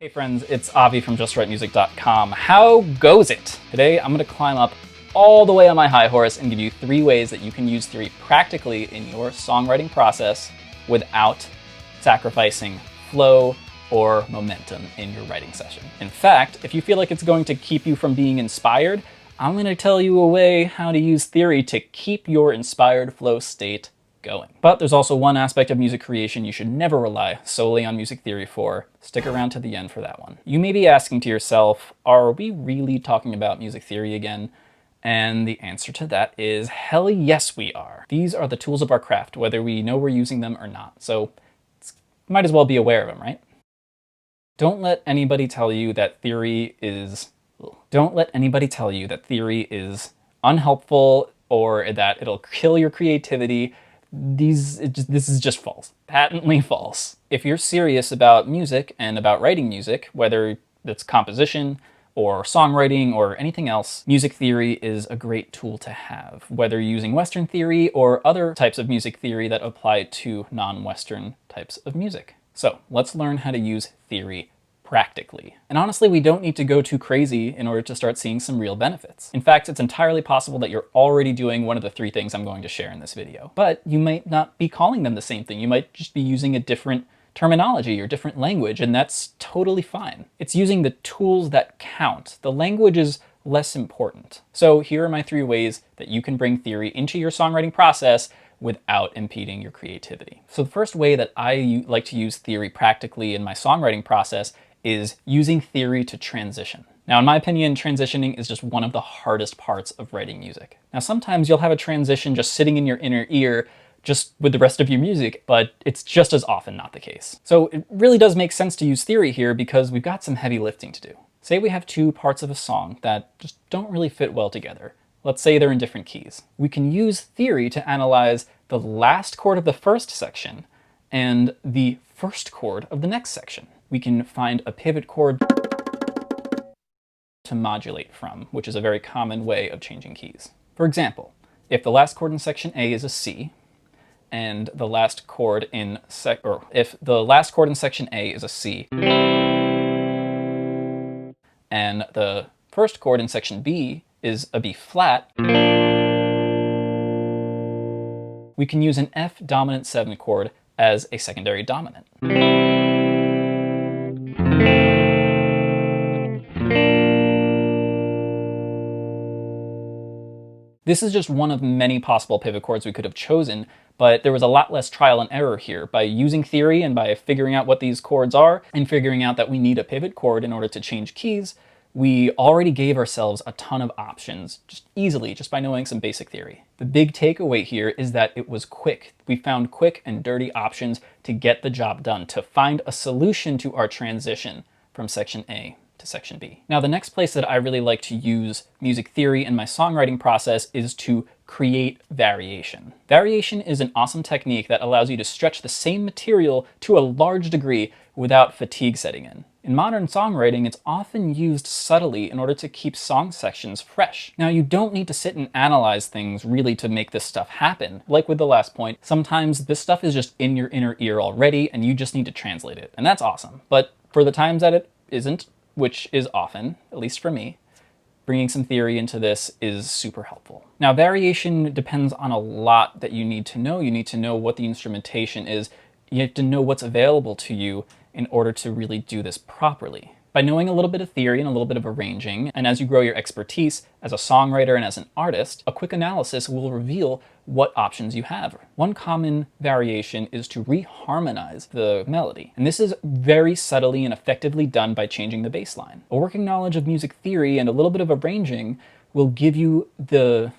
Hey friends, it's Avi from JustWriteMusic.com. How goes it? Today I'm going to climb up all the way on my high horse and give you 3 ways that you can use theory practically in your songwriting process without sacrificing flow or momentum in your writing session. In fact, if you feel like it's going to keep you from being inspired, I'm going to tell you a way how to use theory to keep your inspired flow state going. But there's also one aspect of music creation you should never rely solely on music theory for. Stick around to the end for that one. You may be asking to yourself, are we really talking about music theory again? And the answer to that is hell yes we are. These are the tools of our craft, whether we know we're using them or not. So might as well be aware of them, right? Don't let anybody tell you that theory is unhelpful or that it'll kill your creativity. This is just false. Patently false. If you're serious about music and about writing music, whether it's composition or songwriting or anything else, music theory is a great tool to have, whether you're using Western theory or other types of music theory that apply to non-Western types of music. So let's learn how to use theory practically. And honestly, we don't need to go too crazy in order to start seeing some real benefits. In fact, it's entirely possible that you're already doing one of the 3 things I'm going to share in this video. But you might not be calling them the same thing. You might just be using a different terminology or different language, and that's totally fine. It's using the tools that count. The language is less important. So here are my 3 ways that you can bring theory into your songwriting process without impeding your creativity. So the first way that I like to use theory practically in my songwriting process is using theory to transition. Now, in my opinion, transitioning is just one of the hardest parts of writing music. Now, sometimes you'll have a transition just sitting in your inner ear just with the rest of your music, but it's just as often not the case. So it really does make sense to use theory here because we've got some heavy lifting to do. Say we have 2 parts of a song that just don't really fit well together. Let's say they're in different keys. We can use theory to analyze the last chord of the first section and the first chord of the next section. We can find a pivot chord to modulate from, which is a very common way of changing keys. For example, if the last chord in section A is a C, and the last chord in if the last chord in section A is a C, and the first chord in section B is a B flat, we can use an F dominant 7 chord as a secondary dominant. This is just one of many possible pivot chords we could have chosen, but there was a lot less trial and error here. By using theory and by figuring out what these chords are and figuring out that we need a pivot chord in order to change keys, we already gave ourselves a ton of options just easily, just by knowing some basic theory. The big takeaway here is that it was quick. We found quick and dirty options to get the job done, to find a solution to our transition from section A to section B. Now, the next place that I really like to use music theory in my songwriting process is to create variation. Variation is an awesome technique that allows you to stretch the same material to a large degree without fatigue setting in. In modern songwriting, it's often used subtly in order to keep song sections fresh. Now, you don't need to sit and analyze things really to make this stuff happen. Like with the last point, sometimes this stuff is just in your inner ear already and you just need to translate it. And that's awesome. But for the times that it isn't, which is often, at least for me, bringing some theory into this is super helpful. Now, variation depends on a lot that you need to know. You need to know what the instrumentation is. You have to know what's available to you in order to really do this properly. By knowing a little bit of theory and a little bit of arranging, and as you grow your expertise as a songwriter and as an artist, a quick analysis will reveal what options you have. One common variation is to reharmonize the melody. And this is very subtly and effectively done by changing the bass line. A working knowledge of music theory and a little bit of arranging will give you a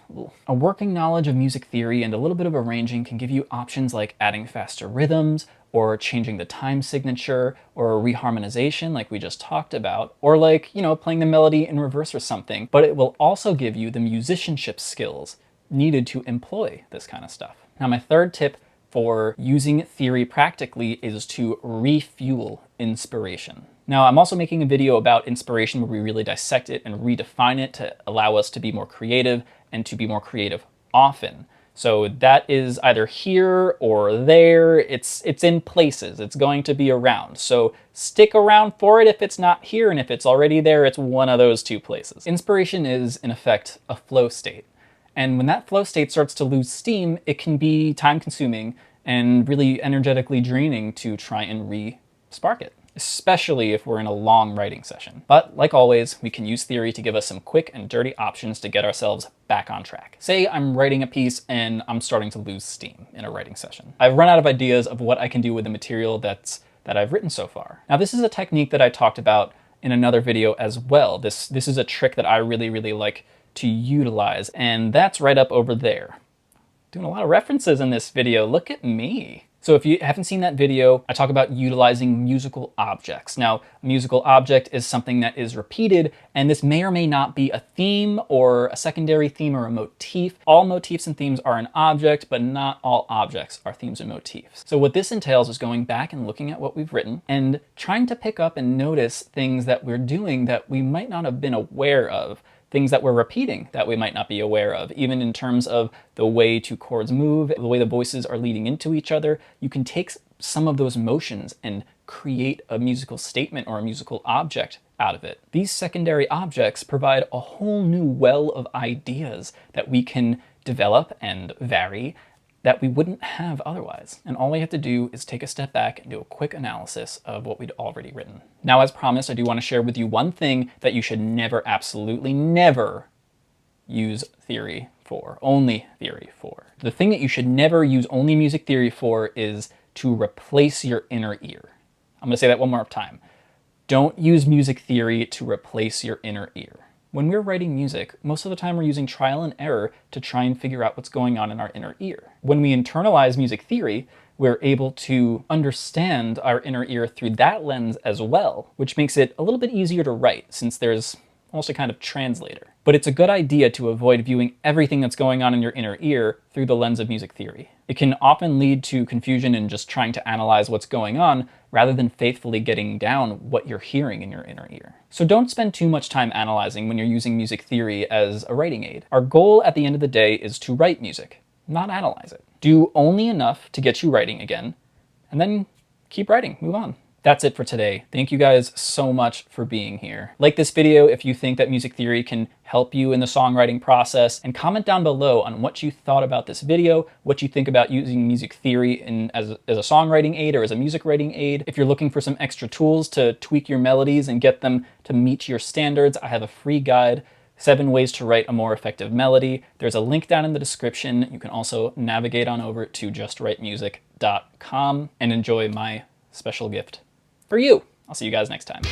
working knowledge of music theory and a little bit of arranging can give you options like adding faster rhythms, or changing the time signature, or a reharmonization like we just talked about, or like, playing the melody in reverse or something. But it will also give you the musicianship skills needed to employ this kind of stuff. Now, my third tip for using theory practically is to refuel inspiration. Now, I'm also making a video about inspiration where we really dissect it and redefine it to allow us to be more creative and to be more creative often. So that is either here or there. It's in places. It's going to be around. So stick around for it if it's not here, and if it's already there, it's one of those two places. Inspiration is, in effect, a flow state. And when that flow state starts to lose steam, it can be time-consuming and really energetically draining to try and re-spark it, especially if we're in a long writing session. But like always, we can use theory to give us some quick and dirty options to get ourselves back on track. Say I'm writing a piece and I'm starting to lose steam in a writing session. I've run out of ideas of what I can do with the material that I've written so far. Now, this is a technique that I talked about in another video as well. This is a trick that I really, really like to utilize, and that's right up over there. Doing a lot of references in this video, look at me. So if you haven't seen that video, I talk about utilizing musical objects. Now, a musical object is something that is repeated, and this may or may not be a theme or a secondary theme or a motif. All motifs and themes are an object, but not all objects are themes and motifs. So what this entails is going back and looking at what we've written and trying to pick up and notice things that we're doing that we might not have been aware of, things that we're repeating that we might not be aware of, even in terms of the way two chords move, the way the voices are leading into each other. You can take some of those motions and create a musical statement or a musical object out of it. These secondary objects provide a whole new well of ideas that we can develop and vary that we wouldn't have otherwise. And all we have to do is take a step back and do a quick analysis of what we'd already written. Now, as promised, I do want to share with you one thing that you should never, absolutely never use theory for, only theory for. The thing that you should never use only music theory for is to replace your inner ear. I'm going to say that one more time. Don't use music theory to replace your inner ear. When we're writing music, most of the time we're using trial and error to try and figure out what's going on in our inner ear. When we internalize music theory, we're able to understand our inner ear through that lens as well, which makes it a little bit easier to write since there's almost a kind of translator. But it's a good idea to avoid viewing everything that's going on in your inner ear through the lens of music theory. It can often lead to confusion in just trying to analyze what's going on rather than faithfully getting down what you're hearing in your inner ear. So don't spend too much time analyzing when you're using music theory as a writing aid. Our goal at the end of the day is to write music, not analyze it. Do only enough to get you writing again, and then keep writing, move on. That's it for today. Thank you guys so much for being here. Like this video if you think that music theory can help you in the songwriting process, and comment down below on what you thought about this video, what you think about using music theory as a songwriting aid or as a music writing aid. If you're looking for some extra tools to tweak your melodies and get them to meet your standards, I have a free guide, 7 ways to write a more effective melody. There's a link down in the description. You can also navigate on over to justwritemusic.com and enjoy my special gift for you. I'll see you guys next time.